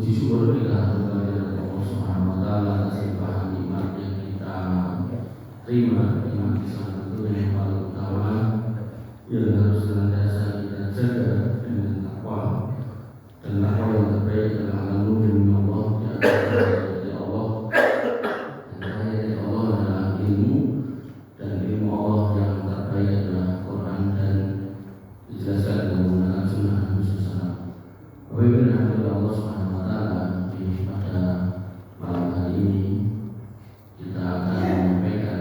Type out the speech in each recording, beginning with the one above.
Puji syukur kita kepada Allah Subhanahu wa taala atas limpahan nikmat yang kita terima. Nikmat Islam itu yang paling utama yang harus senantiasa kita jaga dengan takwa, dan takwa yang terbaik adalah ilmu Allah dari Allah, dan dari Allah adalah ilmu, dan ilmu Allah yang terbaik adalah Quran dan dijelaskan dengan menggunakan sunnah Nabi SAW. Apabila Allah Subhanahu wa taala pada malam hari ini kita akan menyampaikan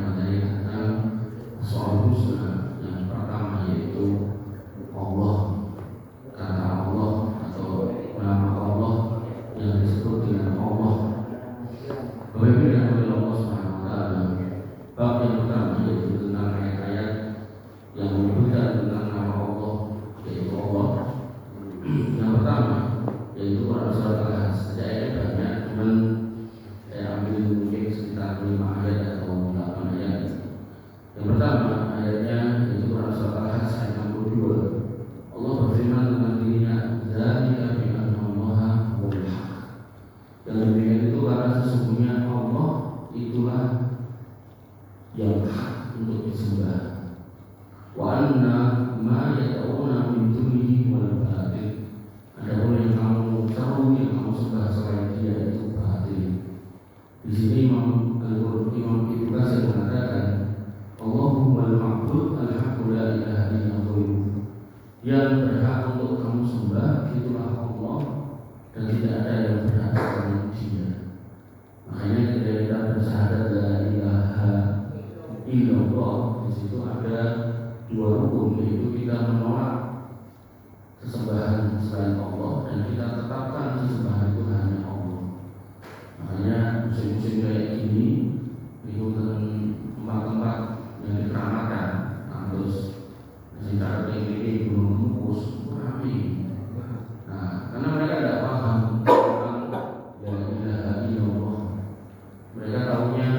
materi tentang soal husna. Yang pertama yaitu Allah, kata Allah atau nama Allah yang disebut dengan Allah. Apabila Allah Subhanahu wa taala, bab yang pertama yaitu tentang ayat-ayat yang menyebutkan tentang nama Allah, yaitu Allah. Yang pertama yaitu Quran surat Al-Has. Ada ayat banyak, cuman saya ambil mungkin sekitar 5 ayat atau 8 ayat. Yang pertama ayatnya yaitu Quran surat Al-Has ayat 62. Allah berfirman tentang dirinya, "Dzalika bi anna Allaha huwal haq." Yang demikian itu karena sesungguhnya Allah itulah yang hak untuk disembah. Wa anna ma yad'una min dunihi wal batil. Adapun yang kamu seru, yang kamu sembah selain Dia itu batil. Di sini Imam Ibnu Katsir mengatakan, Allahummal ma'bud al-haqqu la ilaha illa hu. Yang berhak untuk kamu sembah itulah Allah, dan tidak ada yang berhak selain Dia. Makanya ketika kita bersyahadat la ilaha illallah, di situ ada 2 rukun, yaitu kita menolak sesembahan selain Allah dan kita tetapkan sesembahan itu hanya Allah. Makanya musim-musim kayak gini itu tempat-tempat yang dikeramatkan, terus sekitar ini belum fokus rapi. Nah, karena mereka tidak paham tentang la ilaha illallah. Mereka tahunya,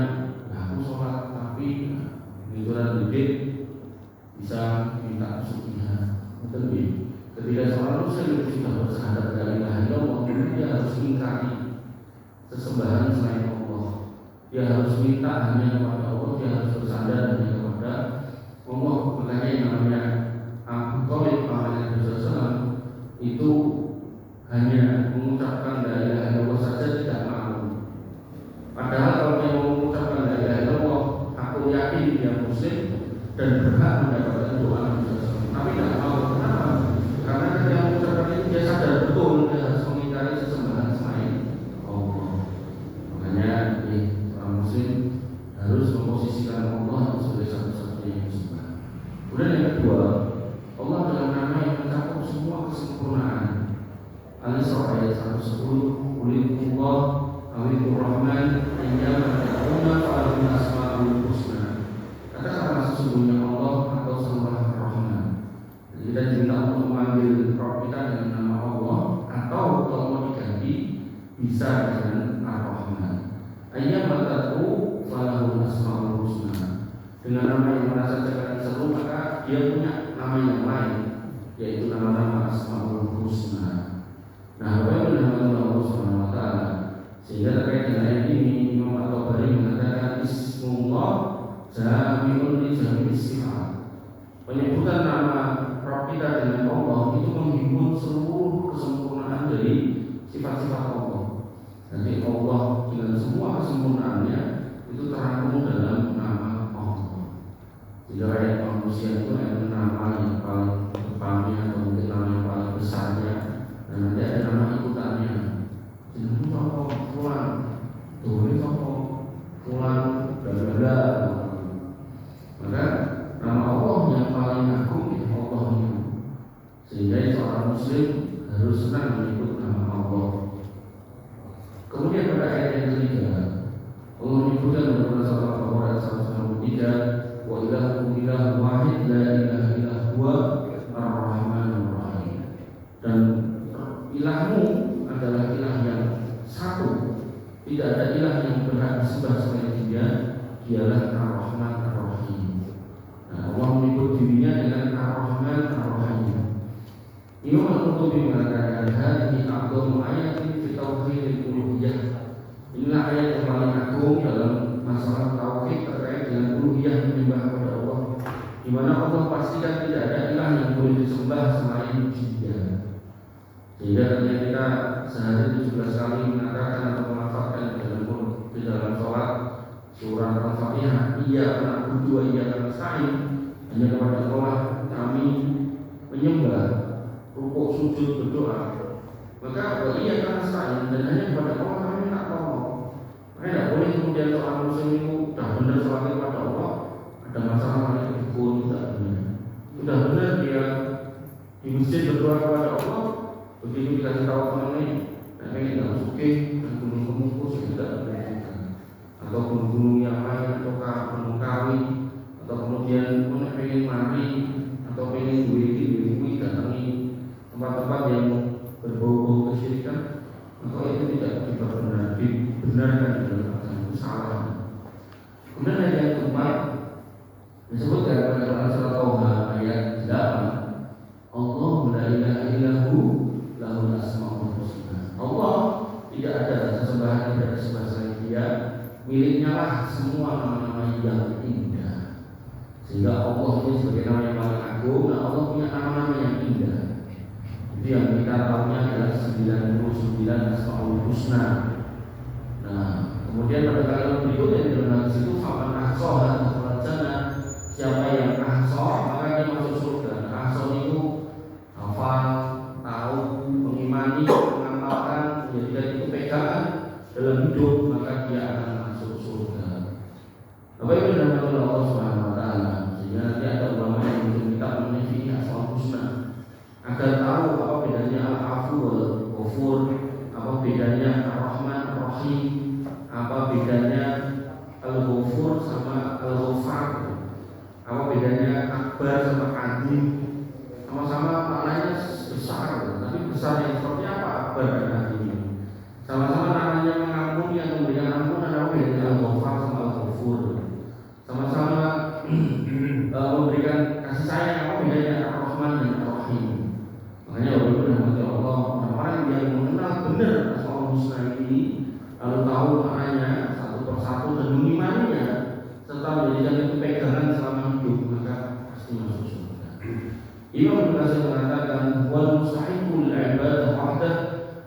aku sholat tapi di sholat bidit bisa minta pesugihan. Tapi ketika seorang muslim sudah bersyahadat la ilaha illallah, dia harus ingkari sesembahan selain Allah. Dia harus minta hanya kepada Allah, dia harus bersandar hanya kepada Allah. Makanya yang namanya Abu Thalib Nabi SAW itu hanya mengucapkan la ilaha illallah saja tidak mau. Padahal kalau dia mengucapkan la ilaha illallah, aku yakin dia muslim dan berhak mendapatkan doa Nabi SAW. Tapi tidak mau. Kenapa? Karena ketika mengucapkan itu dia sadar betul dia harus mengingkari sesembahan selain Allah. Makanya orang muslim harus memposisikan Allah sebagai satu-satunya yang disembah. Kemudian yang kedua, Allah adalah nama yang mencakup semua kesempurnaan. Al-Isra ayat 110, Qulillah Awlidur Rahman Iyyama ta'buduna fa'alul asma'ul husna. Katakanlah sesungguhnya Allah atau sembah Rahman. Jadi kita diminta untuk memanggil Rabb kita dengan nama Allah, atau kalau mau diganti bisa dengan Ar-Rahman. Ayyama ta'buduna fa'alul asma'ul husna. Dengan nama yang merasa kalian seru, maka dia punya nama yang lain, yaitu nama-nama Asma'ul Husna. Nah, apa yang dinamakan Allah Subhanahu wa taala? Sehingga terkait dengan ayat ini Imam At-Tabari mengatakan Ismullah jami'un li jami'is sifat. Penyebutan nama Rabb kita dengan Allah itu menghimpun seluruh kesempurnaan dari sifat-sifat Allah. Jadi Allah dengan semua kesempurnaannya itu terangkum dalam nama Allah. Jika ayat manusia itu ada nama yang paling depannya atau mungkin nama yang paling besarnya, dan nanti ada nama ikutannya. Jadi apa? Fulan, tulis apa? Fulan, bla. Maka nama Allah yang paling agung itu Allah itu. Sehingga seorang muslim harus senang menyebut nama Allah. Kemudian pada ayat yang ketiga, Allah menyebutkan dalam surah Al-Baqarah 193, wa ilahukum ilahun wahid la ilaha illa huwa ar-rahmanur rahim. Dan ilahmu adalah ilah yang satu, tidak ada ilah yang berhak disembah selain Dia, Dialah Ar-Rahman Ar-Rahim. Nah, Allah menyebut dirinya dengan Ar-Rahman Ar-Rahim. Imam Al-Qurtubi mengatakan hadhihi a'dhamu ayatin fi tauhidil uluhiyah. Inilah ayat yang paling agung dalam masalah tauhid terkait dengan uluhiyah, menyembah kepada Allah, di mana Allah pastikan tidak ada ilah yang boleh disembah selain Dia. Sehingga ketika kita sehari 17 kali mengatakan atau melafalkan di dalam sholat surah Al-Fatihah, iya na'budu wa iyyaka nasta'in, hanya kepada Allah kami menyembah, rukuk, sujud, berdoa, maka wa iyyaka nasta'in, dan hanya kepada Allah kami minta tolong. Maka tidak boleh kemudian seorang muslim itu sudah benar sholatnya kepada Allah, ada masalah lagi dukun, tidak benar. Sudah benar dia di masjid berdoa kepada Allah, begitu dikasih tahu temannya, pengen nggak suke dan gunung Kemukus tidak berlakukan, atau gunung-gunung yang lain, atau gunung Kawi, atau kemudian pengen mari, atau pengen duit datangi tempat-tempat yang berbau-bau kesyirikan, maka itu tidak dibenarkan dalam agama, salah. Kemudian ayat yang keempat disebutkan pada surat Toha ayat 8, Allah la ilaha illahu lahul asmaul husna. Allah tidak ada sesembahan, tidak ada sembah selain Dia, miliknya lah semua nama-nama yang indah. Sehingga Allah ini sebagai nama yang paling agung, nah Allah punya nama-nama yang indah. Itu yang kita tahunya adalah 99 asmaul husna. Nah, kemudian pada kalimat berikutnya di dalam hadis itu, faman ahsaha dakhala jannah, siapa yang ahsa maka dia masuk surga. Ahsa itu hafal, tahu, mengimani, mengamalkan, menjadikan itu pegangan dalam hidup, maka dia akan masuk surga. Apa itu dalam Allah Subhanahu Wa Taala? Sehingga nanti ada ulama yang menulis kitab mengenai fikih asmaul husna agar tahu apa bedanya al-afu wal ghafur, apa bedanya ar-Rahman ar-Rahim, apa bedanya al-Ghafur sama al-Ghaffar, apa bedanya akbar sama adim. Sama-sama maknanya besar, tapi besar yang seperti apa akbar dan adim. Sama-sama namanya mengampuni atau memberikan ampunan, apa bedanya al-Ghaffar sama al-Ghafur. Sama-sama memberikan kasih sayang, apa bedanya ar-Rahman dan ar-Rahim. Makanya walaupun Allah, orang-orang yang mengenal benar asmaul husna ini, lalu tahu maknanya satu persatu dan mengimaninya serta menjadikan itu pegangan selama hidup, maka pasti masuk surga. Imam Al-Ghazali mengatakan wal mustahiqul ibadah wahdah,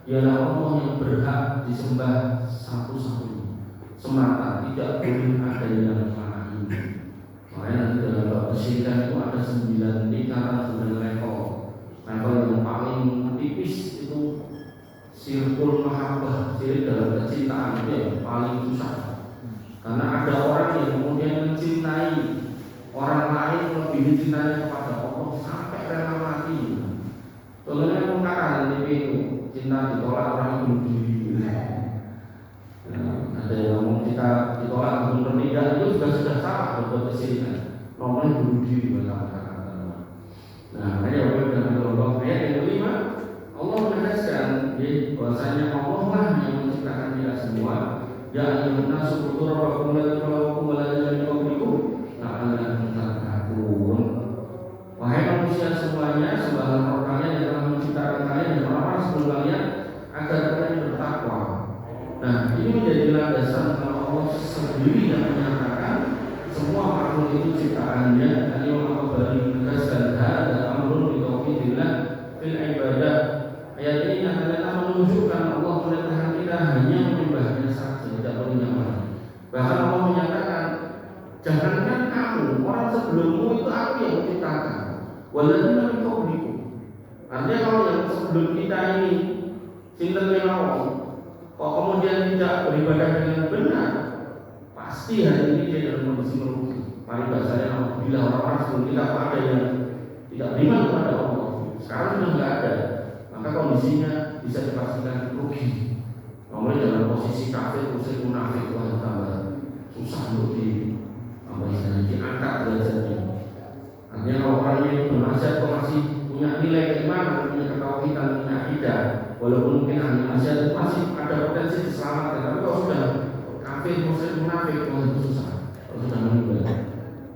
ialah Allah yang berhak disembah satu-satunya semata, tidak boleh ada yang lain. Makanya nanti dalam bab kesyirikan itu ada 9 tingkatan, 9 level. Level yang paling tipis itu sirkul mahabbah, sirik dalam kecintaan, itu yang paling susah. Karena ada orang yang kemudian mencintai orang lain lebih cintanya kepada Allah sampai rela mati. Contohnya mengatakan itu cinta ditolak orang bunuh diri. Ada yang ngomong kita ditolak bunuh pernikahan, itu juga sudah salah berbuat kesyirikan. Nomornya bunuh diri kata-kata. Nah, makanya dalam kelompok ayat yang kelima, Allah menegaskan bahwasanya Allah lah yang menciptakan kita semua. Ya ayyuhan nasu ubudu rabbakum alladzi khalaqakum wal ladzina min qablikum la'allakum tattaqun. Wahai manusia semuanya, sembahlah Rabb yang telah menciptakan kalian dan orang-orang sebelum kalian agar kalian bertakwa. Nah, ini menjadi landasan kalau Allah sendiri yang menyatakan semua makhluk itu ciptaannya. Imam Al-Ghazali menegaskan hada amrun bi tauhidillah fil ibadah. Ayat ini adalah menunjukkan Allah memerintahkan kita hanya menyembahnya saja, tidak boleh yang lain. Bahkan Allah menyatakan, jangankan kamu, orang sebelummu itu aku yang menciptakan. Walladzina min qablikum. Artinya kalau yang sebelum kita ini sinten mawon, kok kemudian tidak beribadah dengan benar, pasti hari ini dia dalam kondisi merugi. Mari bahasanya, bila orang-orang sebelum kita ada yang tidak beriman kepada Allah, sekarang sudah tidak ada, maka kondisinya bisa dipastikan rugi. Mulai dalam posisi kafir, musyrik, munafik, wah tambah susah untuk diangkat derajatnya. Artinya kalau orang yang bermaksiat kok masih punya nilai keimanan, punya ketauhidan, punya akidah, walaupun mungkin ahli maksiat itu masih ada potensi diselamatkan. Tapi kalau sudah kafir, musyrik, munafik, wah itu susah. Kalau sudah meninggal,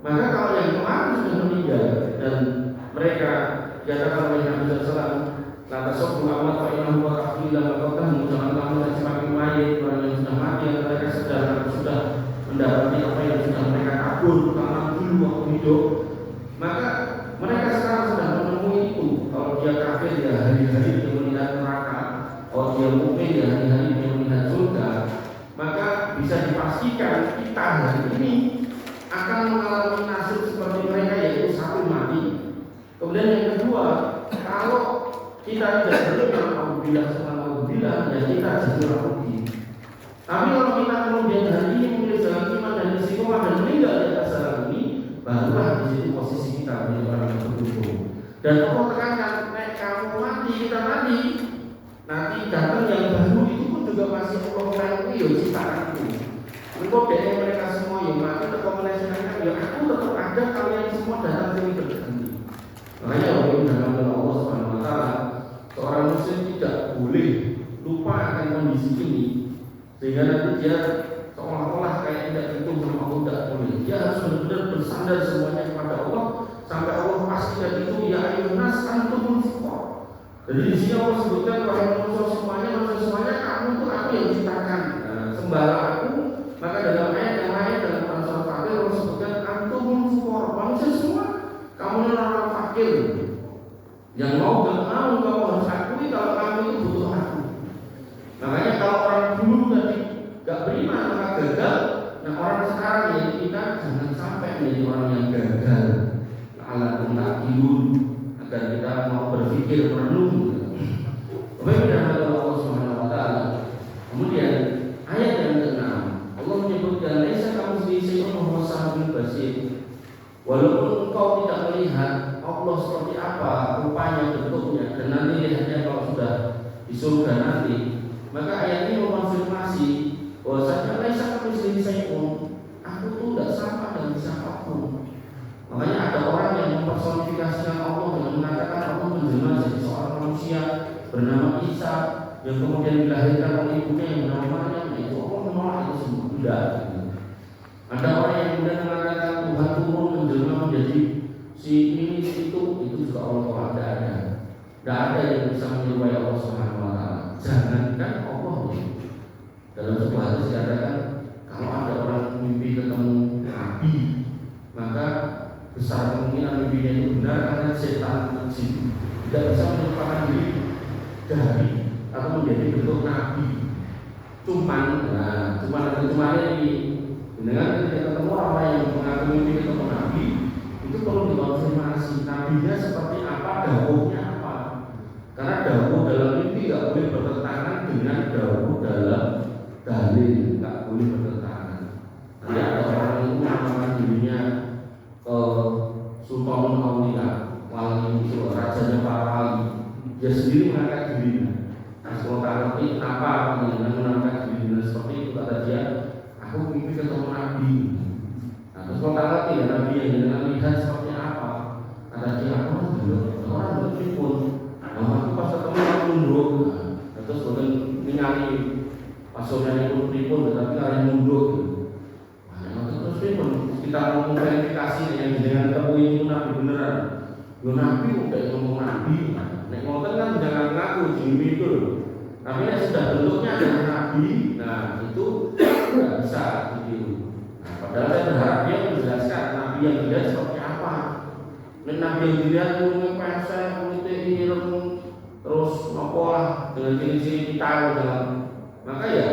maka kalau yang kemarin sudah meninggal dan mereka dikatakan oleh Nabi SAW Lantas sobu amat fa innahu wa tahwila maqatahu, jangan kamu mencaci mayit orang yang sudah mati yang mereka sudah mendapati apa yang sudah mereka kabur karena dulu waktu hidup. Maka mereka sekarang sudah menemui itu. Kalau dia kafir ya hari-hari dia melihat neraka, kalau dia mukmin ya hari-hari dia melihat surga. Maka bisa dipastikan kita hari ini akan mengalami nasib seperti mereka, yaitu satu mati. Kemudian yang kedua, kalau kita tidak beriman, alhamdulillah, ya kita jadi rugi. Tapi kalau kita kemudian hari ini memilih jalan iman dan istiqomah dan meninggal di atas jalan ini, barulah di situ posisi kita menjadi orang yang beruntung. Dan Allah tekankan, kamu mati, kita mati, nanti datang yang baru itu pun juga masih Allah melalui ciptaanku. Engkau dari mereka semua yang mati terkomunikasikan, ya aku tetap ada, kalian semua datang dari berganti. Makanya Allah Subhanahu Wa Taala, seorang muslim tidak boleh lupa akan kondisi ini, sehingga nanti dia seolah-olah kayak tidak hitung sama Allah, tidak boleh. Dia harus benar-benar bersandar semuanya kepada Allah sampai Allah pastikan itu ya ayyuhan nas antumul fuqara. Jadi di sini Allah sebutkan wahai manusia semuanya kamu itu aku yang ciptakan, sembahlah aku. Maka dalam ayat yang lain dalam Al-Quran Fakir Allah sebutkan antumul fuqara, manusia semua kamu ini orang fakir. Yang mau gak mau kamu harus akui kalau kamu itu butuh aku. Makanya kalau orang dulu tadi gak beriman maka gagal. Nah orang sekarang ya kita jangan sampai menjadi orang yang gagal. Ala tunakilun, agar kita mau berpikir merenung. Kemudian Allah Subhanahu Wa Taala. Kemudian ayat yang ke-6 Allah menyebutkan laisa kamu sendiri wa sahabul basir. Walaupun engkau tidak melihat Allah seperti apa rupanya, bentuknya, dan nanti lihatnya kalau sudah di surga nanti, maka ayat ini mengonfirmasi bahwasanya laisa kamu sendiri aku tuh tidak sama dengan siapapun. Makanya ada orang yang mempersonifikasikan Allah dengan mengatakan Allah menjelma jadi seorang manusia bernama Isa yang kemudian dilahirkan oleh ibunya yang bernama Maryam. Itu Allah menolak itu semua. Tidak. Ada orang yang kemudian mengatakan Tuhan turun menjelma menjadi si ini si itu juga Allah tolak. Tidak ada. Tidak ada yang bisa menyerupai Allah Subhanahu Wa Taala. Jangankan Allah. Dalam sebuah hadis dikatakan kalau ada orang mimpi ketemu Nabi, maka besar kemungkinan mimpinya itu benar karena setan jin tidak bisa melupakan diri dari atau menjadi bentuk Nabi. Cuman ini dengan ketika ketemu orang yang mengaku mimpi ketemu Nabi, itu perlu dikonfirmasi nabinya seperti apa, dawuhnya apa. Karena dawuh dalam mimpi tidak boleh bertentangan dengan dawuh dalam dalil, tidak boleh bertentangan. Nanti ada orang itu menamakan dirinya Sultanul Aulia, wali itu rajanya para wali. Dia sendiri mengangkat dirinya. Nah, kalau tak ngerti kenapa dengan mengangkat dirinya seperti itu, kata dia, aku mimpi ketemu Nabi. Nah, terus kalau tak ngerti ya Nabi yang dengan lihat seperti apa, kata dia, aku orang berpikun. Nah, aku pas ketemu aku mundur. Nah, terus kemudian ningali pasurnya itu pripun, tetapi kalian mundur. Nah, terus pripun kita mau verifikasi yang dengan ketemu itu Nabi beneran. Yo Nabi udah ngomong Nabi. Nek ngoten kan jangan ngaku jimi itu. Tapi nek sudah bentuknya adalah Nabi, nah itu tidak bisa ditiru. Nah, padahal saya berharap dia menjelaskan Nabi yang dilihat seperti apa. Nek Nabi yang dilihat ngomong pesek, kulitnya ireng, terus apa lah dengan ciri-ciri kita dalam. Maka ya,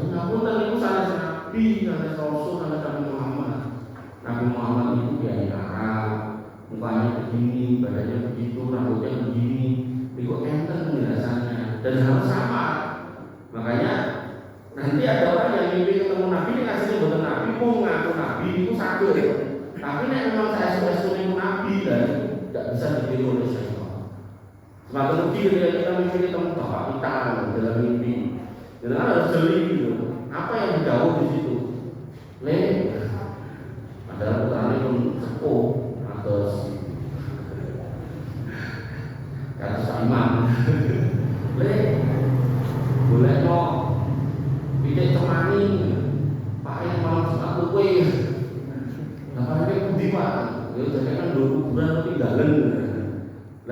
ngapunten itu salah Nabi, salah Rasul, salah Nabi Muhammad. Nabi Muhammad itu dia Arab, mukanya begini, badannya begitu, rambutnya begini, itu enten penjelasannya dan harus sama. Makanya nanti ada orang yang mimpi ketemu Nabi ini ngasihnya buatan Nabi, mau ngaku Nabi itu satu. Tapi nek memang saya sudah Nabi dan tidak bisa ditiru oleh syaitan. Semakin rugi ketika kita mimpi ketemu bapak kita dalam mimpi. Jadi harus jeli gitu. Apa yang dijauh di situ? Adalah putranya pun sepuh atas imam. Boleh kok tidak cemani Pak yang malam sepatu kue. Nah, kalau dia budi Pak, ya jadi kan dulu kuburan tapi galen.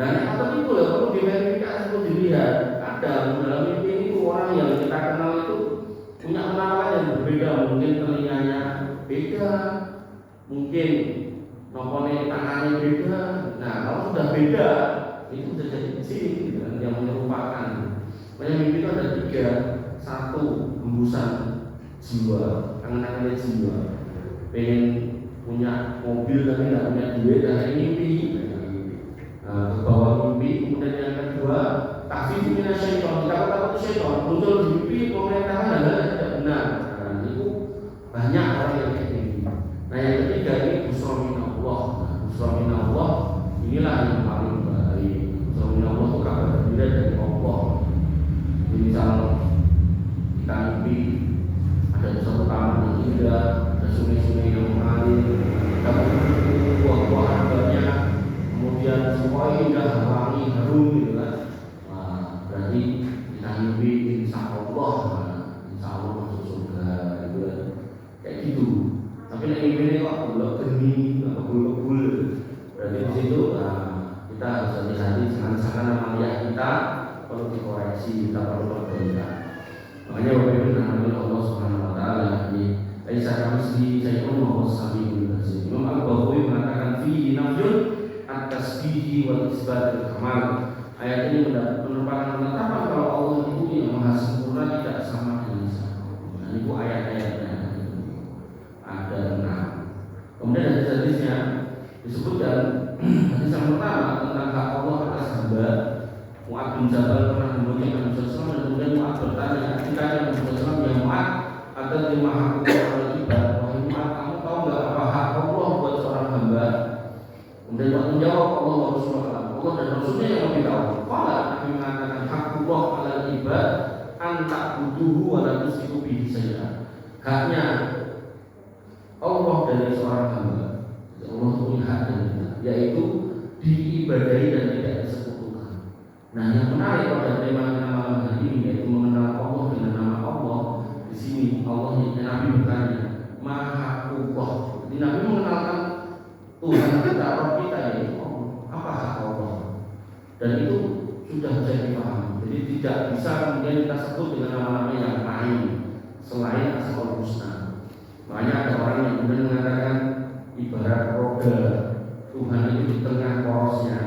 Nah, yang itu ya perlu diverifikasi, perlu dilihat. Kadang dalam mimpi itu orang yang kita kenal itu punya penampakan yang berbeda, mungkin telinganya beda, mungkin nomornya tangannya beda. Nah, kalau sudah beda, itu sudah jadi jin yang menyerupakan. Makanya mimpi itu ada 3. 1, hembusan jiwa, tangan-tangannya jiwa. Pengen punya mobil tapi tidak punya duit, dan mimpi. Ke bawah mimpi. Kemudian yang kedua, takfif minas syaitan, takut syaitan muncul di mimpi, pemerintahan hal-hal yang tidak benar. Nah, itu banyak orang yang kayak gini. Nah, yang ketiga ini busra minallah. Nah, busra minallah inilah yang paling baik. Busra minallah itu kabar gembira dari Allah. Misal kita mimpi ada suatu taman yang indah, ada sungai-sungai yang mengalir, ada buah-buahan banyak, kemudian semua indah, wangi, harum gitu kan. Nah, berarti kita mimpi insya Allah masuk surga gitu kan. Kayak gitu. Tapi nek mimpi kok belok geni, kebul-kebul. Berarti di situ kita harus hati-hati, jangan amalia kita perlu dikoreksi, kita perlu perbaikan. Makanya Bapak Ibu dirahmati Allah Subhanahu wa taala, ini Aisyah Kamsi saya umum Sami University. Imam Al-Bawawi mengatakan fi nafyun at-tasbihi wal isbatul kamal. Ayat ini merupakan penetapan kalau Allah itu yang maha sempurna, tidak sama dengan siapa. Nah, itu ayat-ayatnya ada 6. Kemudian hadis-hadisnya disebutkan hadis yang pertama tentang hak Allah atas hamba. Mu'ad bin Jabal pernah memuji Nabi SAW, dan kemudian Mu'ad bertanya, ketika Nabi SAW, ya Mu'ad, ada 5 hak Allah pada ibadah. Wahai Mu'ad, kamu tahu nggak apa hak Allah buat seorang hamba? Kemudian Mu'ad menjawab, Allah wa Rasulullah, Allah dan Rasulnya yang lebih tahu. Kalau Nabi mengatakan hak Allah pada ibadah, antak butuhu wa la tusyriku bihi syai'an. Haknya Allah dari seorang hamba, Allah punya hak dari kita, yaitu diibadahi dan tidak disebut. Nah, yang menarik pada tema kita malam hari ini yaitu mengenal Allah dengan nama Allah. Di sini Allah yang Nabi bertanya, Maha Allah. Jadi Nabi mengenalkan Tuhan kita, Rabb kita yaitu Allah. Apa hak Allah? Dan itu sudah bisa dipahami. Jadi tidak bisa kemudian kita sebut dengan nama-nama yang lain selain Asmaul Husna. Makanya ada orang yang kemudian mengatakan ibarat roda Tuhan itu di tengah porosnya.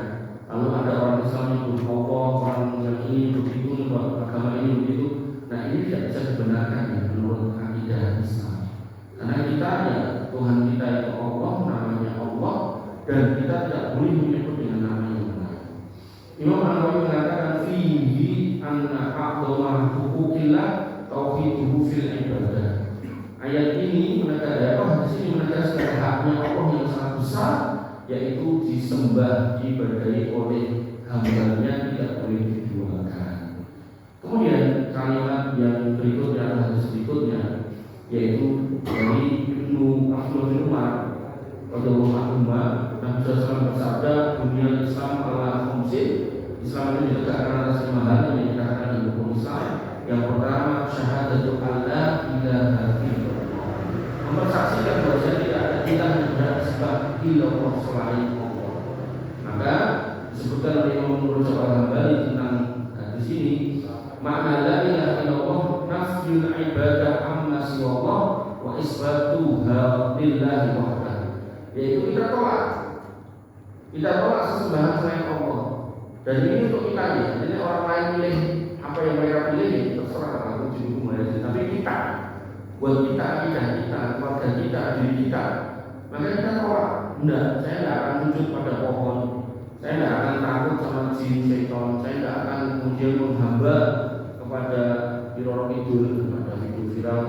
Lalu ada orang Islam yang Allah, orang yang ini begitu, agama ini begitu. Nah, ini tidak bisa dibenarkan ya, menurut akidah Islam. Karena kita ya Tuhan kita itu Allah, namanya Allah, dan kita tidak boleh menyebut dengan nama yang lain. Imam An-Nawawi mengatakan fihi anna a'dhamma huquqillah tauhiduhu fil ibadah. Ayat ini menegaskan, di sini menegaskan haknya Allah yang sangat besar, yaitu disembah, diibadahi oleh hambanya, tidak boleh diduakan. Kemudian kalimat yang berikutnya adalah hadis berikutnya, yaitu dari Ibnu Abdullah bin Umar radhiyallahu anhu, Nabi SAW bersabda, dunia Islam ala khamsin, Islam itu ditegakkan atas 5 hal yang dikatakan di hukum Islam. Yang pertama, syahadatu alla ilaha illallah, mempersaksikan bahwa tidak ada ilah yang berhak disembah illallah selain Allah. Maka disebutkan oleh Imam Rajab Al-Hambali tentang hadis ini, makna la ilaha illallah nafyul ibadah amma siwallah wa isbatuha lillahi wahdahu, yaitu kita tolak sesembahan selain Allah. Dan ini untuk kita ya, jadi orang lain pilih apa yang mereka pilih terserah, aku dihukum aja. Tapi kita, buat kita, akidah kita, keluarga kita, diri kita, maka kita tolak. Enggak, saya tidak akan sujud pada pohon, saya tidak akan takut sama jin, setan, saya tidak akan kemudian menghamba kepada Wiroro Kidul, kepada video viral,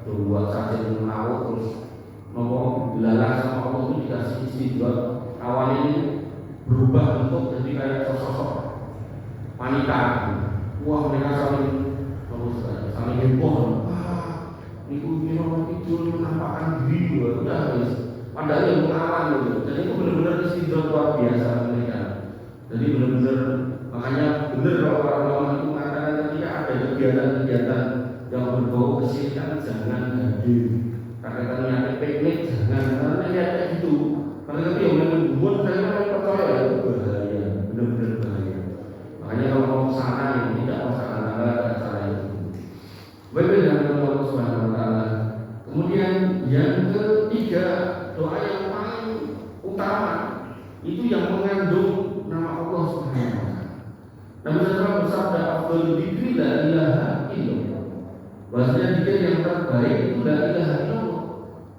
buat saja laut terus ngomong belalang sama Allah itu dikasih istidrak. Awalnya ini berubah bentuk jadi kayak sosok wanita. Wah, mereka saling heboh. Niku Wiroro Kidul menampakkan diri, udah guys. Padahal yang mengawan gitu. Dan itu benar-benar istidrak luar biasa mereka. Jadi benar-benar, makanya benar kalau orang-orang itu mengatakan ketika ada kegiatan-kegiatan yang berbau kesirikan jangan hadir. Katakan niatnya piknik jangan, karena niatnya itu. Karena itu yang membuat saya percaya itu bahaya, benar-benar Subhanahu wa taala. Kemudian yang ketiga, doa yang paling utama itu yang mengandung nama Allah Subhanahu wa taala. Nabi SAW bersabda, "Afdhalul dzikri la ilaha illallah." Bahasanya dzikir yang terbaik itu la ilaha illallah.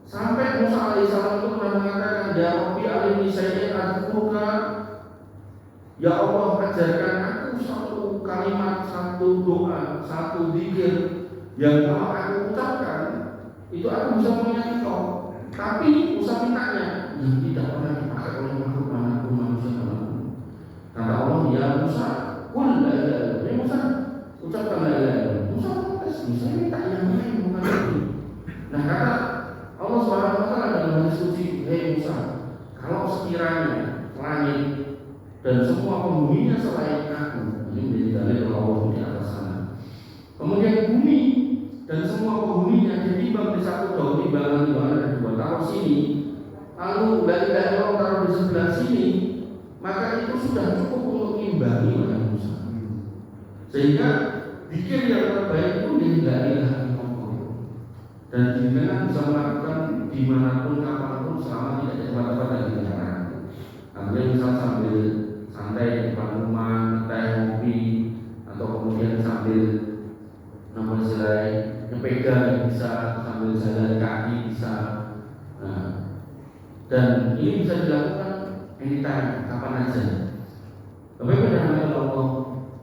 Sampai Musa alaihissalam itu pernah mengatakan, "Ya Rabbi alimni syai'an adzuka." Ya Allah, ajarkan aku satu kalimat, satu doa, satu dzikir yang kalau aku ucapkan itu aku bisa mengingat Engkau. Tapi Musa mintanya yang tidak pernah dipakai oleh makhluk manapun, manusia manapun. Kata Allah, "Ya Musa, qul la ilaha illallah." Ya Musa, ucapkan la ilaha illallah. Musa protes, Musa minta yang lain bukan itu. Nah, kata Allah Subhanahu wa taala dalam hadis qudsi, "Hei Musa, kalau sekiranya langit dan semua penghuninya selain aku," ini menjadi dalil Allah di atas sana. Kemudian bumi dan semua penghuninya ditimbang di satu daun timbangan ada dua, taruh sini, lalu la ilaha illallah taruh di sebelah sini, maka itu sudah cukup untuk mengimbangi orang Musa. Sehingga zikir yang terbaik itu la ilaha illallah, dan jenengan bisa melakukan dimanapun kapanpun selama tidak ada tempat-tempat yang dilarang. Artinya misal sambil santai di depan rumah, teh ngopi, atau kemudian sambil namun selai nyepeda bisa, sambil jalan kaki bisa. Nah, dan ini bisa dilakukan anytime, kapan aja. Tapi pada Allah,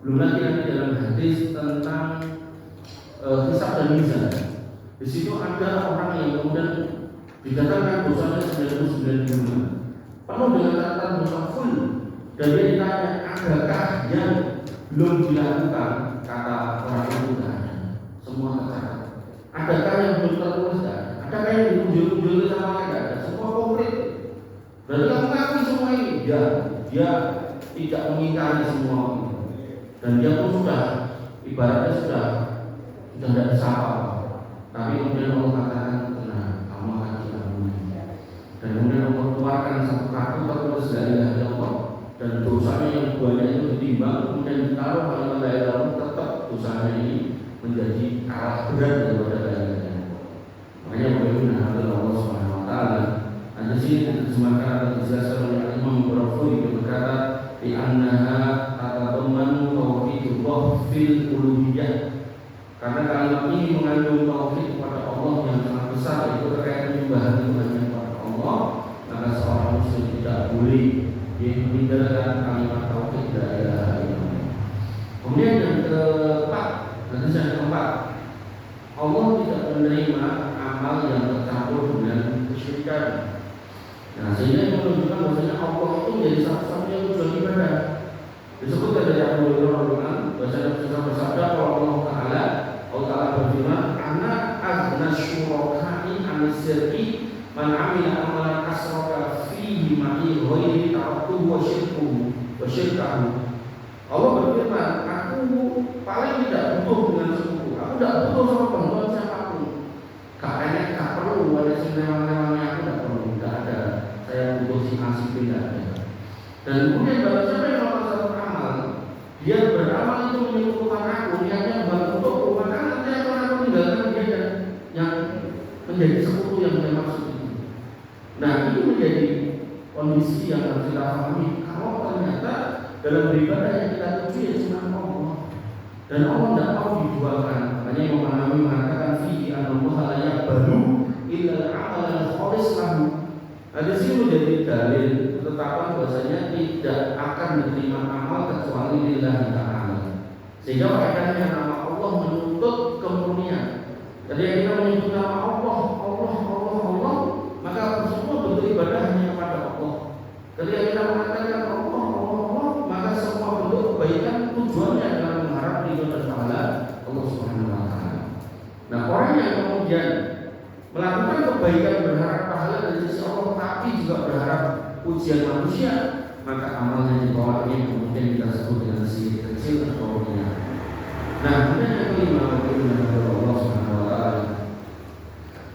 belum lagi nanti dalam hadis tentang hisab dan mizan. Di situ ada orang yang kemudian dikatakan dosanya 99 bulan, penuh dengan catatan dosa full, dan dia ditanya, adakah yang belum dilakukan? Kata orang itu tidak ada, semua tercatat. Adakah yang belum tertulis? Tidak ada. Adakah yang diunjul-unjul sama tidak ada? Semua komplit. Berarti kamu mengakui semua ini? Ya, dia tidak mengingkari semua ini, dan dia pun sudah ibaratnya sudah tidak disapa. Tapi kemudian Allah katakan, "Nah, kamu akan diampuni." Dan kemudian Allah keluarkan satu kartu tertulis la ilaha illallah, dan dosanya yang banyak itu ditimbang, kemudian ditaruh kalimat la ilaha illallah, tetap dosanya ini menjadi kalah berat daripada la ilaha illallah. Makanya bagaimana Allah Subhanahu wa taala ada sini diterjemahkan atau dijelaskan oleh Imam Qurtubi yang berkata, "Di annaha tatadammanu tauhidullah fil uluhiyah." Karena kalimat ini mengandung tauhid kepada Allah yang sangat besar, itu terkait penyembahan itu hanya kepada Allah, maka seorang muslim tidak boleh meninggalkan kalimat tauhid la ilaha illallah. Kemudian yang keempat, Allah tidak menerima amal yang tercampur dengan kesyirikan. Nah, sehingga yang menunjukkan bahwasanya Allah itu menjadi satu-satunya tujuan ibadah. Disebutkan dari Abu Hurairah bahwasanya Rasulullah bersabda, Allah Ta'ala berfirman, "Ana aghna syuraka'i an syirki man 'amila amalan asyraka fihi ma'i ghairi taraktuhu wa syirkahu." Allah berfirman, "Aku paling tidak butuh dengan sekutu. Aku tidak butuh sama bantuan siapapun. Kayaknya tak perlu ada sinema-sinemanya, aku tidak perlu, tidak ada. Saya butuh si asik tidak ada." Dan kemudian bagi siapa yang melakukan satu amal, dia beramal itu menyekutukan aku, niatnya bukan untuk rumah, nanti aku tinggalkan dia dan yang menjadi sekutu yang dia maksud itu. Nah, itu menjadi kondisi yang harus kita pahami. Kalau ternyata dalam beribadah yang kita tuju ya cuma Allah, dan Allah tidak mau diduakan. Makanya Imam Nawawi mengatakan, "Fihi anallaha la yaqbalu illa al-amal al-khalis lahu." Nah, di sini menjadi dalil ketetapan bahwasanya tidak akan diterima amal kecuali lillahi ta'ala. Sehingga faedahnya nama Allah menuntut kemurnian. Jadi kita menyebut nama Allah, maka semua bentuk ibadah hanya kepada Allah. Ketika kita mengatakan Allah, maka semua bentuk kebaikan tujuannya adalah mengharap ridho dan pahala Allah Subhanahu wa taala. Nah, orang yang kemudian melakukan kebaikan berharap pahala dari sisi Allah, tapi juga berharap pujian manusia, maka amalnya ditolaknya, kemudian kita sebut dengan syirik kecil atau ringan. Nah, kemudian yang kelima, Allah Subhanahu wa taala.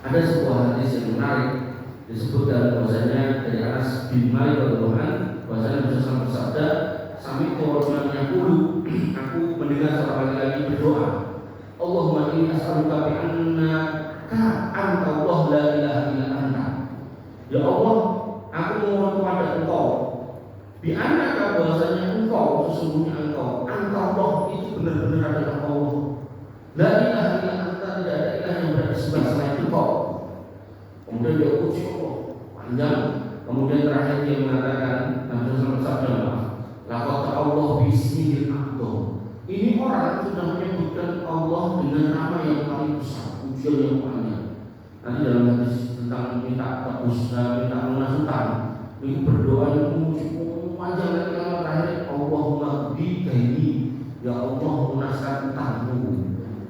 Ada sebuah hadis yang menarik disebutkan bahwasanya dari Anas bin Malik radhiyallahu anhu bahwasanya Rasulullah bersabda, "Sami rajulan yaqulu," aku mendengar seorang laki-laki berdoa, Allahumma inni as'aluka bi annaka anta Allah la ilaha illa anta. Ya Allah, aku memohon kepada Engkau bi annaka, bahwasanya Engkau, sesungguhnya Engkau, anta Allah, itu benar-benar adalah Allah. La ilaha illa anta, tidak ada ilah yang bersembah selain Engkau. Kemudian dia puji Allah panjang. Kemudian terakhir dia mengatakan, Nabi Muhammad sabda, laqad Allah bismihil a'dham. Ini orang sudah menyebutkan Allah dengan nama yang paling besar, pujian yang panjang. Nanti dalam hadis tentang minta tebus, minta lunas hutang, itu berdoa yang memuji panjang lagi. Kalau terakhir, Allahumma bidaini, ya Allah lunaskan hutangku.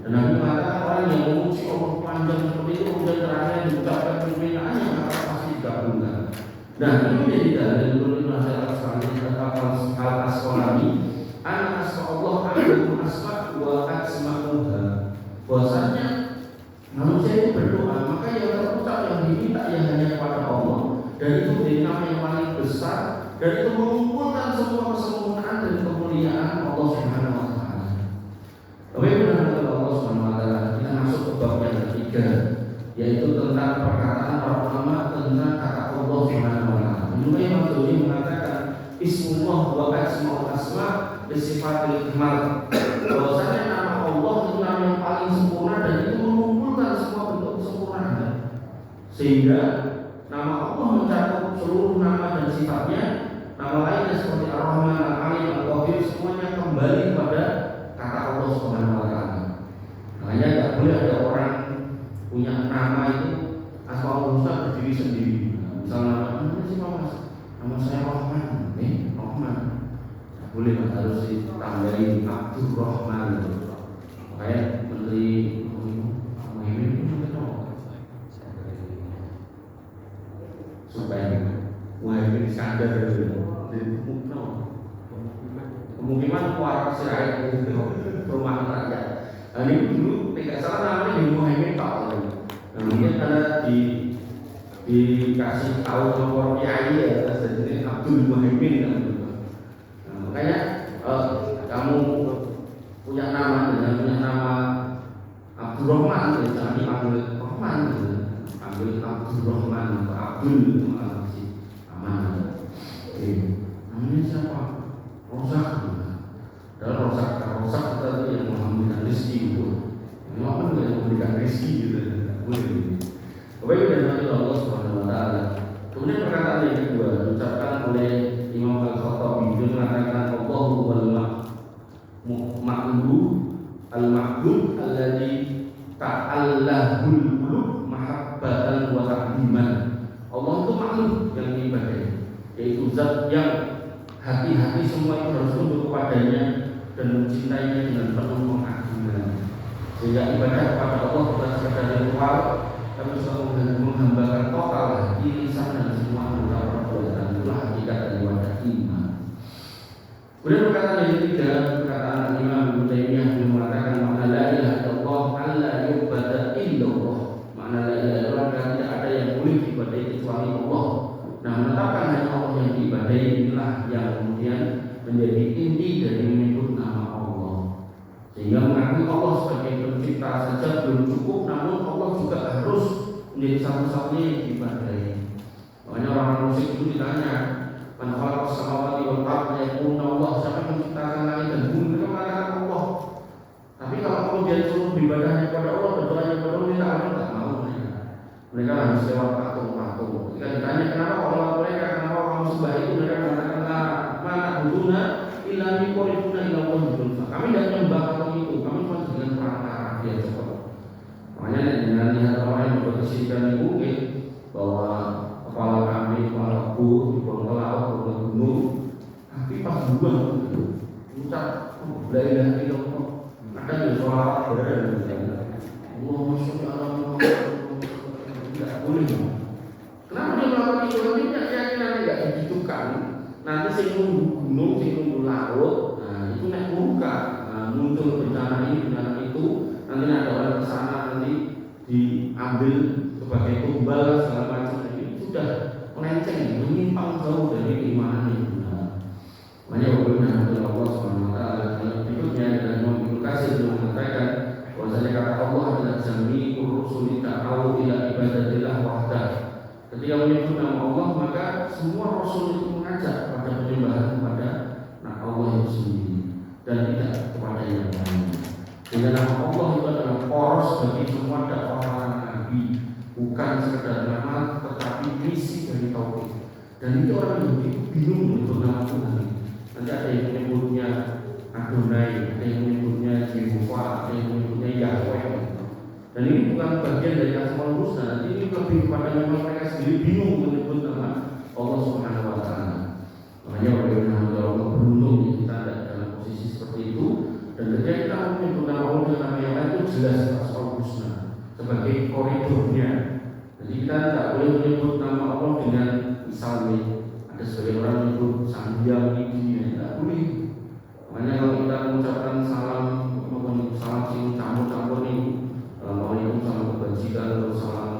Dan Nabi mengatakan orang yang memuji Allah panjang seperti itu, kemudian terakhir diucapkan permintaannya, maka pasti dikabulkan. Nah, ini menjadi dalil menurut masyarakat Al-Asqalani, an asma Allah a'lamu asma wa asma'uha. Bahwasanya manusia itu berdoa, maka yang terucap yang diminta yang hanya kepada Allah, dan itu menjadi nama yang paling besar, dan itu mengumpulkan semua kesempurnaan dan kemuliaan Allah Subhanahu wa taala. Bagaimana Allah Subhanahu wa taala? Kita masuk ke bab yang ketiga, yaitu tentang perkataan para ulama tentang kata Allah Subhanahu wa taala. Juga yang Maksudnya mengatakan Ismullah wa asma'ul asma' bisifatil kamal. Bahwasanya nama Allah itu nama yang paling sempurna dan itu mengumpulkan semua bentuk kesempurnaan. Sehingga nama Allah mencakup seluruh nama dan sifatnya. Nama lainnya seperti Ar-Rahman, Al-Alim, Al-Qadir, semuanya kembali kepada kata Allah Subhanahu wa taala. Makanya tidak boleh ada orang punya nama itu Asmaul Husna berdiri sendiri. Misalnya nama saya Rahman, Rahman. Tidak boleh, harus ditambahin Abdurrahman. Kayak Menteri Muhyiddin itu supaya Muhyiddin Iskandar kemungkinan keluar sirai rumah rakyat. Nah, ini dulu tidak salah namanya di Muhyiddin Pak. Nah, mungkin karena dikasih tahu sama orang kiai ya, jadi Abdul Muhyiddin kan. Nah, makanya kamu punya nama dengan punya nama Abdurrahman, jangan dipanggil Rahman, panggil Abdurrahman atau Abdul, masih aman. Namanya siapa? Rosak. Dalam rosak kita itu yang mengambilkan rezeki itu. Memang kan yang memberikan rezeki gitu, boleh. Kemudian dari Allah Subhanahu wa taala. Kemudian perkataan yang kedua diucapkan oleh Imam Al-Khattabi, dia mengatakan Allahu wal ma'budu al-ma'bud alladzi ta'allahul qulub mahabbatan wa ta'ziman. Allah itu makhluk yang diibadahi, yaitu zat yang hati-hati semua itu harus tunduk kepadanya dan mencintainya dengan penuh pengagungan. Sehingga ibadah kepada Allah bukan sekedar ritual, tapi selalu menghambakan total hati, lisan dan semua anggota perbuatan. Itulah hakikat dari ibadah iman. Kemudian perkataan yang ketiga, perkataan Imam Ibnu Taimiyah yang mengatakan makna la ilaha illallah alla yu'bada illallah. Makna la ilaha illallah adalah tidak ada yang boleh diibadahi kecuali Allah. Nah, menetapkan hanya Allah yang diibadahi inilah yang kemudian menjadi inti dari menyebut nama Allah. Sehingga mengakui Allah sebagai pencipta saja belum cukup, namun Allah juga harus menjadi satu-satunya yang diibadahi. Makanya orang musyrik itu ditanya, man khalaqas samawati wal ardh, yaquluna Allah, siapa yang menciptakan langit dan bumi? Mereka mengatakan Allah. Tapi kalau kemudian suruh beribadahnya kepada Allah, berdoanya kepada Allah, minta Allah, tidak mau mereka. Mereka harus lewat patung-patung. Ketika ditanya kenapa Allah mereka, kenapa kamu sembah itu, mereka mengatakan mana buduna illa miqoriduna illa Allah buduna. Kami tidak menyembah patung itu, kami cuma dengan perantara dia coba. Makanya dengan lihat orang yang membuat kesyirikan itu, bahwa kepala kami, kepala ku, di bawah laut, di bawah gunung, tapi pas buang itu, ucap la ilaha illallah, ada yang sholawat berada. Allahumma sholli ala Muhammad. Tidak boleh. Kenapa dia melakukan itu? Nanti keyakinannya tidak dihidupkan. Nanti sing nunggu gunung, sing nunggu laut, nah itu naik muka, muncul bencana ini, bencana itu. Nanti ada orang ke sana, nanti diambil sebagai tumbal segala macam. Ini sudah melenceng, menyimpang jauh dari keimanan yang benar. Makanya walaupun Allah Subhanahu wa taala berikutnya dalam Ibnu Katsir mengatakan bahwasanya justru mengajak pada penyembahan kepada Allah itu sendiri dan tidak kepada yang lain. Dengan nama Allah itu adalah poros bagi semua dakwah para nabi, bukan sekedar nama tetapi misi dari tauhid. Dan itu orang Yahudi bingung untuk nama Tuhan. Nanti ada yang menyebutnya Adonai, ada yang menyebutnya Jehovah, ada yang menyebutnya Yahweh. Dan ini bukan bagian dari Asmaul Husna. Nanti ini lebih kepada memang mereka sendiri bingung menyebut nama Allah Subhanahu Wa Taala. Makanya bagaimana Allah beruntung kita ada dalam posisi seperti itu. Dan ketika kita menyebut nama Allah dengan nama yang lain itu jelas Asmaul Husna sebagai koridornya. Jadi kita tidak boleh menyebut nama Allah dengan misalnya ada sebagian orang menyebut Sang Hyang ini, tidak boleh. Makanya kalau kita mengucapkan salam sing campur-campur ini, Waalaikumsalam salam kebajikan atau salam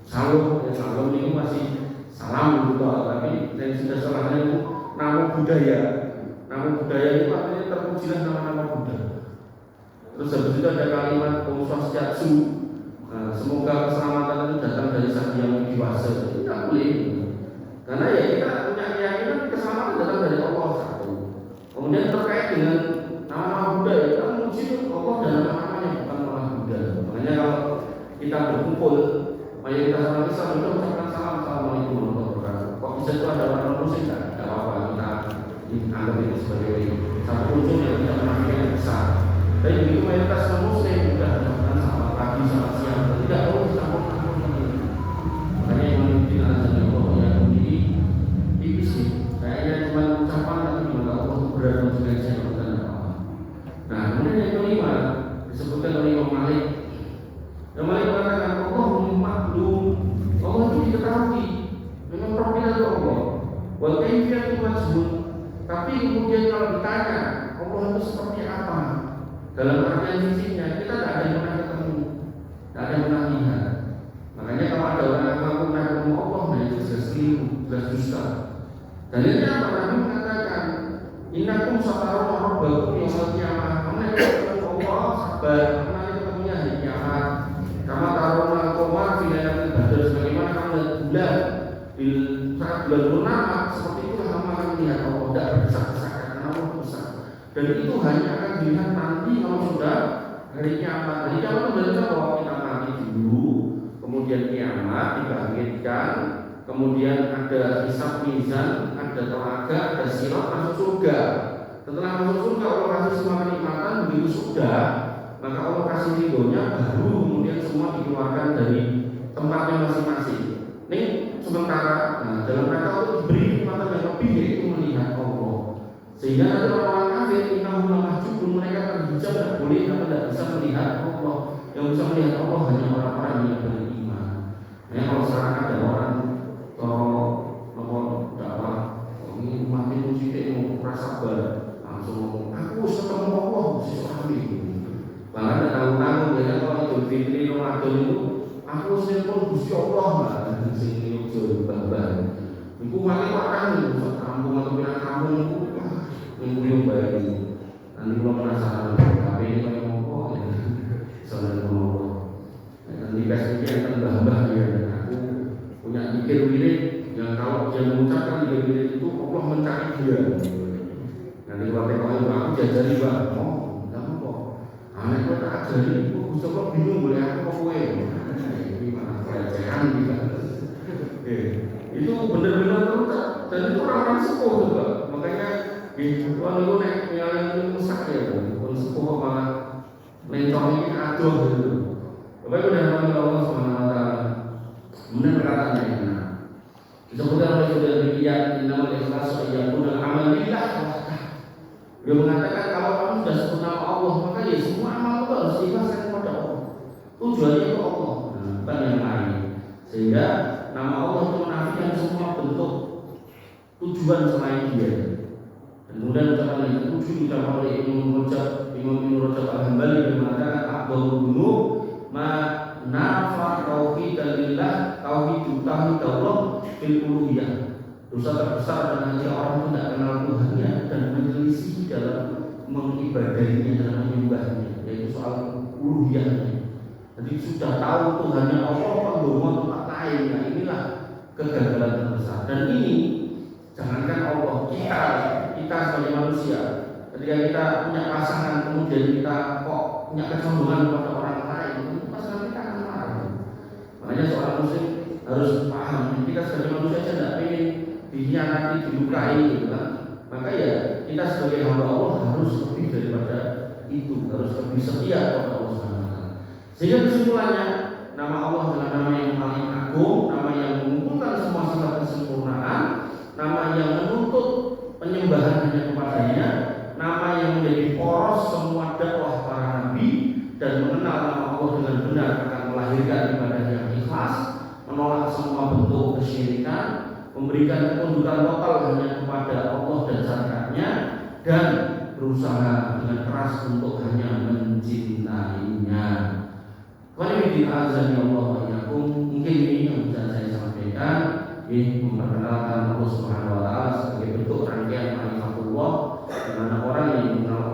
salam ini masih salam gitu, tapi yang sudah salahnya itu nama budaya. Nama budaya itu artinya terpujilah nama-nama Buddha. Terus habis itu ada kalimat Om Swastiastu, semoga keselamatan itu datang dari Sang Hyang Widiwasa. Itu tidak boleh, karena ya kita punya keyakinan keselamatan datang dari Allah satu. Kemudian terkait dengan nama-nama Buddha, ya kita memuji Allah dan nama-namanya, bukan nama Buddha. Makanya kalau kita berkumpul, mayoritas orang Islam itu mengucapkan salam, assalamualaikum warahmatullahi wabarakatuh. Kok bisa itu ada orang muslim? Tidak apa-apa, kita anggap itu sebagai satu unsur yang tidak menariknya besar. Tapi begitu mayoritas muslim sudah mengucapkan selamat pagi, selamat siang, tidak perlu dicampur-campur. Makanya yang memimpin azan Allah yang ini tipis nih. Kayaknya cuma ucapan tapi maka Allah berat dengan saya bukan apa-apa. Nah, kemudian yang kelima disebutkan oleh Imam Malik. Imam Malik mengatakan Allah maklum, Allah itu diketahui, memang profil itu Allah. Wal kaifiyatu majhul. Tapi kemudian kalau ditanya Allah itu seperti apa dalam artian fisiknya, kita tidak ada yang pernah ketemu, tidak ada yang pernah lihat. Makanya kalau ada orang yang mengaku ketemu Allah, nah itu jelas keliru, jelas dusta. Dalilnya apa? Nabi mengatakan, innakum satarawna rabbakum yaumil qiyamah. Kamu ketemu Allah sabar, karena ketemunya hari kiamat. Kama tarawna al-qamar fi lailatul badr, sebagaimana kamu lihat bulan di saat bulan purnama, seperti itulah kamu akan melihat Allah. Tidak berdesak-desakan karena Allah besar. Dan itu hanya akan dilihat nanti kalau sudah hari kiamat. Hari kiamat itu berarti bahwa kita mati dulu, kemudian kiamat dibangkitkan, kemudian ada hisab mizan, ada telaga, ada sirat, masuk surga. Setelah masuk surga Allah kasih semua kenikmatan, begitu sudah maka Allah kasih ridhonya, baru kemudian semua dikeluarkan dari tempatnya masing-masing. Ini sementara, dalam rangka untuk diberi kenikmatan yang lebih, yaitu melihat Allah. Sehingga nanti orang-orang kafir innahum lamahjubun, mereka terhijab, tidak boleh atau tidak bisa melihat Allah. Yang bisa melihat Allah hanya orang-orang yang beriman. Nah, kalau sekarang ada orang ini mati musik mau rasa bar langsung aku ketemu Allah si suami. Bahkan ada tahu-tahu biasanya kalau Idul Fitri Ramadan itu aku nelpon Gusti Allah lah sing yo bambang. Iku mati pakan itu kampung atau pindah kampung itu yang baik itu. Nanti kalau penasaran tapi ini kayak ngomong soalnya ngomong. Nanti kasih yang tambah-tambah ya aku punya pikir wirid yang kalau dia mengucapkan wirid itu Allah mencari dia. Nanti kalau tekoin aku jajari bang, kamu kok aneh kok tak ajari, aku coba bingung boleh aku kok kue. Ini mana pelecehan juga. Itu benar-benar terus dan itu orang-orang sepuh juga. Makanya kalau lu naik yang itu rusak ya, pun sepuh malah lencong ini aduh gitu. Bapak udah ngomong Allah Subhanahu Wa Taala. Kemudian perkataannya ini. Disebutkan oleh Saudara Bibian, innamal ikhlasu ayyakuna amal lillah. Dia mengatakan kalau kamu sudah sebut nama Allah, maka ya semua amal itu harus diikhlaskan kepada Allah. Tujuannya itu Allah, bukan yang lain. Sehingga nama Allah itu menafikan semua bentuk tujuan selain Dia. Dan kemudian ucapan yang ketujuh diucapkan oleh Imam Ibnu Rajab Al-Hambali yang mengatakan Abdul Gunung ma nafa tauhid lillah tauhid Allah fil uluhiyah. Dosa terbesar dan hanya orang itu tidak kenal Tuhannya dan menyelisih dalam mengibadahinya, dalam menyembahnya, yaitu soal uluhiyahnya. Jadi sudah tahu Tuhannya Allah, pendonga tempat lain. Nah inilah kegagalan terbesar. Dan ini jangankan Allah, kita sebagai manusia, ketika kita punya pasangan kemudian kita kok punya kecenderungan kepada orang lain, itu pasangan kita akan marah. Makanya seorang muslim harus paham, kita sebagai manusia saja tidak ingin dikhianati, dilukai gitu kan. Maka ya kita sebagai hamba Allah harus lebih daripada itu, harus lebih setia kepada Allah SWT. Sehingga kesimpulannya, nama Allah adalah nama yang paling agung, nama yang mengumpulkan semua sifat kesempurnaan, nama yang menuntut penyembahan hanya kepadanya, nama yang menjadi poros semua dakwah para nabi, dan mengenal nama Allah dengan benar akan melahirkan ibadah yang ikhlas, menolak semua bentuk kesyirikan, memberikan ketundukan total hanya kepada Allah dan syariatnya, dan berusaha dengan keras untuk hanya mencintainya. Walidin azani Allah wa iyyakum. Mungkin ini yang bisa saya sampaikan, memperkenalkan Allah Subhanahu wa taala sebagai bentuk rangkaian ma'rifatullah, di mana orang yang mengenal